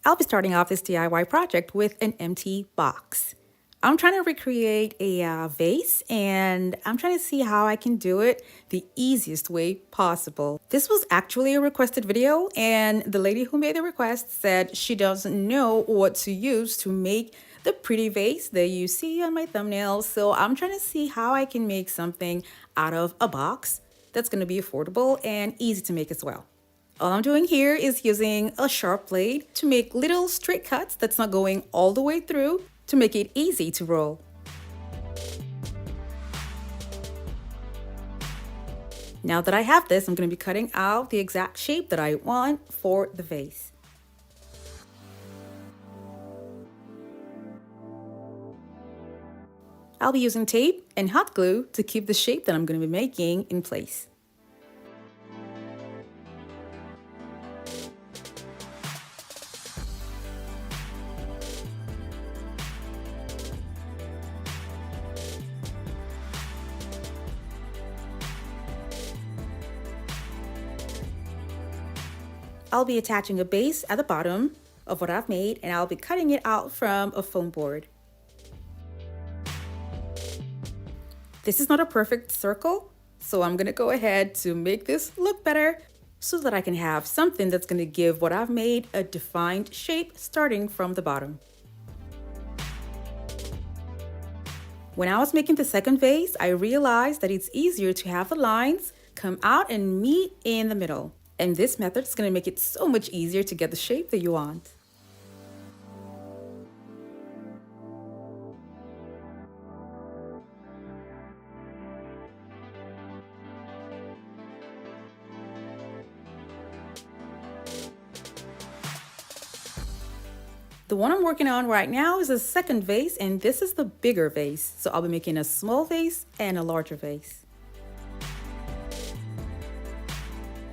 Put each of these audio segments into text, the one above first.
I'll be starting off this DIY project with an empty box. I'm trying to recreate a vase, and I'm trying to see how I can do it the easiest way possible. This was actually a requested video, and the lady who made the request said she doesn't know what to use to make the pretty vase that you see on my thumbnail. So I'm trying to see how I can make something out of a box that's going to be affordable and easy to make as well. All I'm doing here is using a sharp blade to make little straight cuts that's not going all the way through to make it easy to roll. Now that I have this, I'm going to be cutting out the exact shape that I want for the vase. I'll be using tape and hot glue to keep the shape that I'm going to be making in place. I'll be attaching a base at the bottom of what I've made, and I'll be cutting it out from a foam board. This is not a perfect circle, so I'm gonna go ahead to make this look better so that I can have something that's gonna give what I've made a defined shape starting from the bottom. When I was making the second vase, I realized that it's easier to have the lines come out and meet in the middle. And this method is going to make it so much easier to get the shape that you want. The one I'm working on right now is a second vase, and this is the bigger vase. So I'll be making a small vase and a larger vase.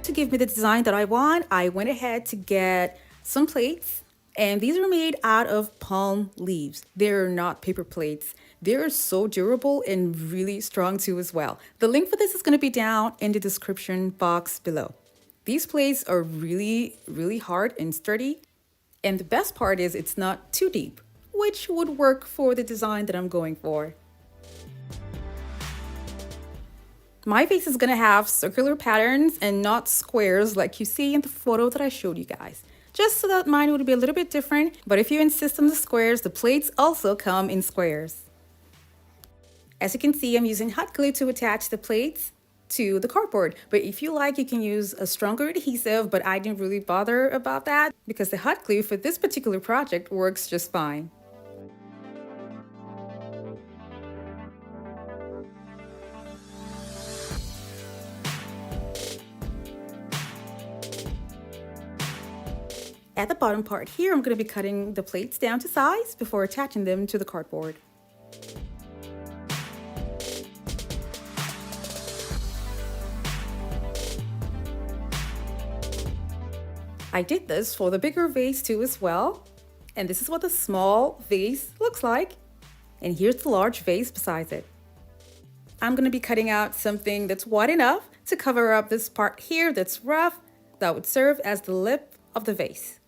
To give me the design that I want, I went ahead to get some plates, and these are made out of palm leaves. They're not paper plates. They're so durable and really strong too as well. The link for this is going to be down in the description box below. These plates are really hard and sturdy, and the best part is it's not too deep, which would work for the design that I'm going for. My vase is gonna have circular patterns and not squares like you see in the photo that I showed you guys. Just so that mine would be a little bit different, but if you insist on the squares, the plates also come in squares. As you can see, I'm using hot glue to attach the plates to the cardboard, but if you like, you can use a stronger adhesive, but I didn't really bother about that because the hot glue for this particular project works just fine. At the bottom part here, I'm going to be cutting the plates down to size before attaching them to the cardboard. I did this for the bigger vase too as well. And this is what the small vase looks like. And here's the large vase beside it. I'm going to be cutting out something that's wide enough to cover up this part here that's rough, that would serve as the lip of the vase.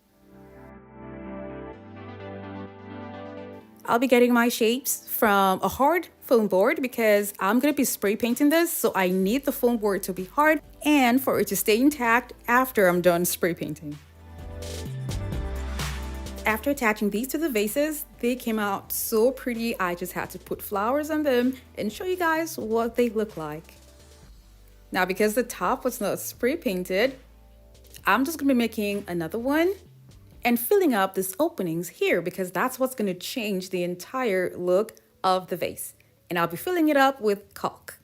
I'll be getting my shapes from a hard foam board because I'm going to be spray painting this, so I need the foam board to be hard and for it to stay intact after I'm done spray painting. After attaching these to the vases, they came out so pretty. I just had to put flowers on them and show you guys what they look like. Now, because the top was not spray painted, I'm just going to be making another one and filling up these openings here because that's what's going to change the entire look of the vase. And I'll be filling it up with caulk.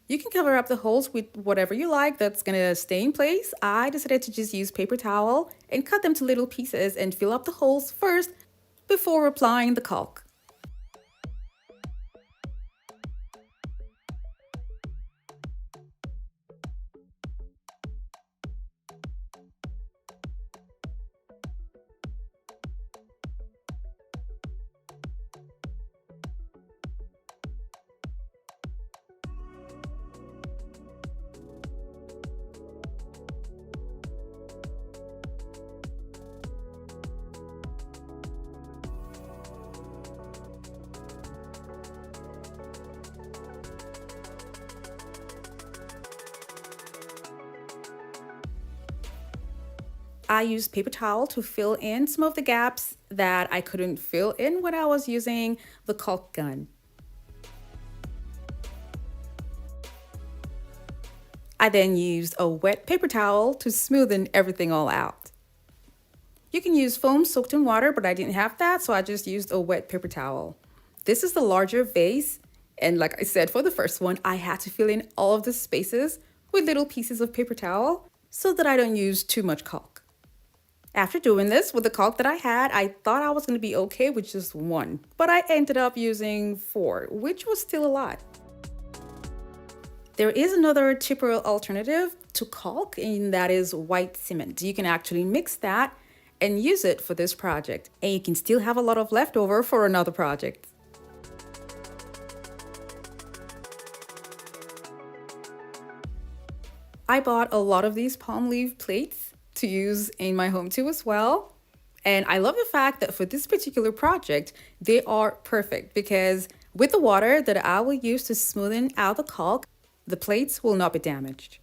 You can cover up the holes with whatever you like that's going to stay in place. I decided to just use paper towel and cut them to little pieces and fill up the holes first before applying the caulk. I used paper towel to fill in some of the gaps that I couldn't fill in when I was using the caulk gun. I then used a wet paper towel to smoothen everything all out. You can use foam soaked in water, but I didn't have that, so I just used a wet paper towel. This is the larger vase, and like I said for the first one, I had to fill in all of the spaces with little pieces of paper towel so that I don't use too much caulk. After doing this with the caulk that I had, I thought I was going to be okay with just one, but I ended up using 4, which was still a lot. There is another cheaper alternative to caulk, and that is white cement. You can actually mix that and use it for this project, and you can still have a lot of leftover for another project. I bought a lot of these palm leaf plates to use in my home too as well. And I love the fact that for this particular project, they are perfect because with the water that I will use to smoothen out the caulk, the plates will not be damaged.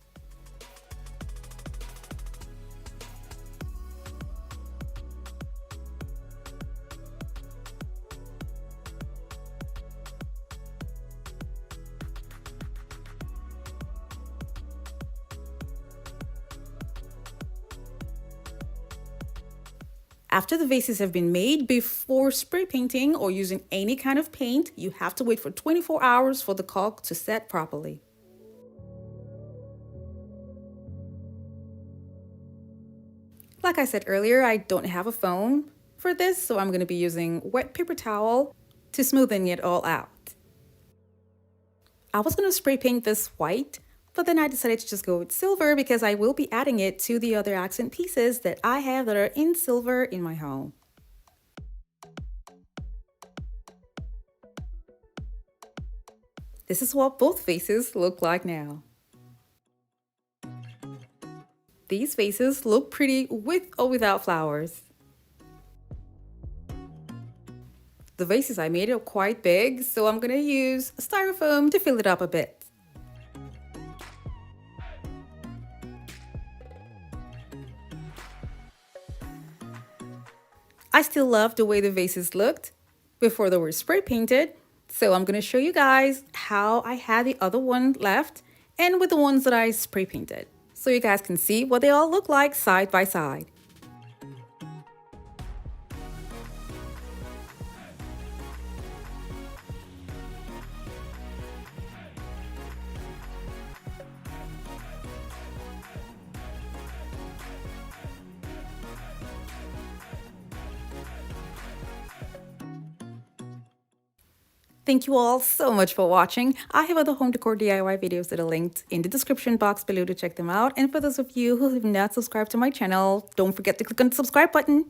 After the vases have been made, before spray painting or using any kind of paint, you have to wait for 24 hours for the caulk to set properly. Like I said earlier, I don't have a foam for this, so I'm going to be using wet paper towel to smoothen it all out. I was going to spray paint this white, but then I decided to just go with silver because I will be adding it to the other accent pieces that I have that are in silver in my home. This is what both vases look like now. These vases look pretty with or without flowers. The vases I made are quite big, so I'm gonna use styrofoam to fill it up a bit. I still love the way the vases looked before they were spray painted, so I'm gonna show you guys how I had the other one left and with the ones that I spray painted, so you guys can see what they all look like side by side. Thank you all so much for watching. I have other home decor DIY videos that are linked in the description box below to check them out. And for those of you who have not subscribed to my channel, don't forget to click on the subscribe button.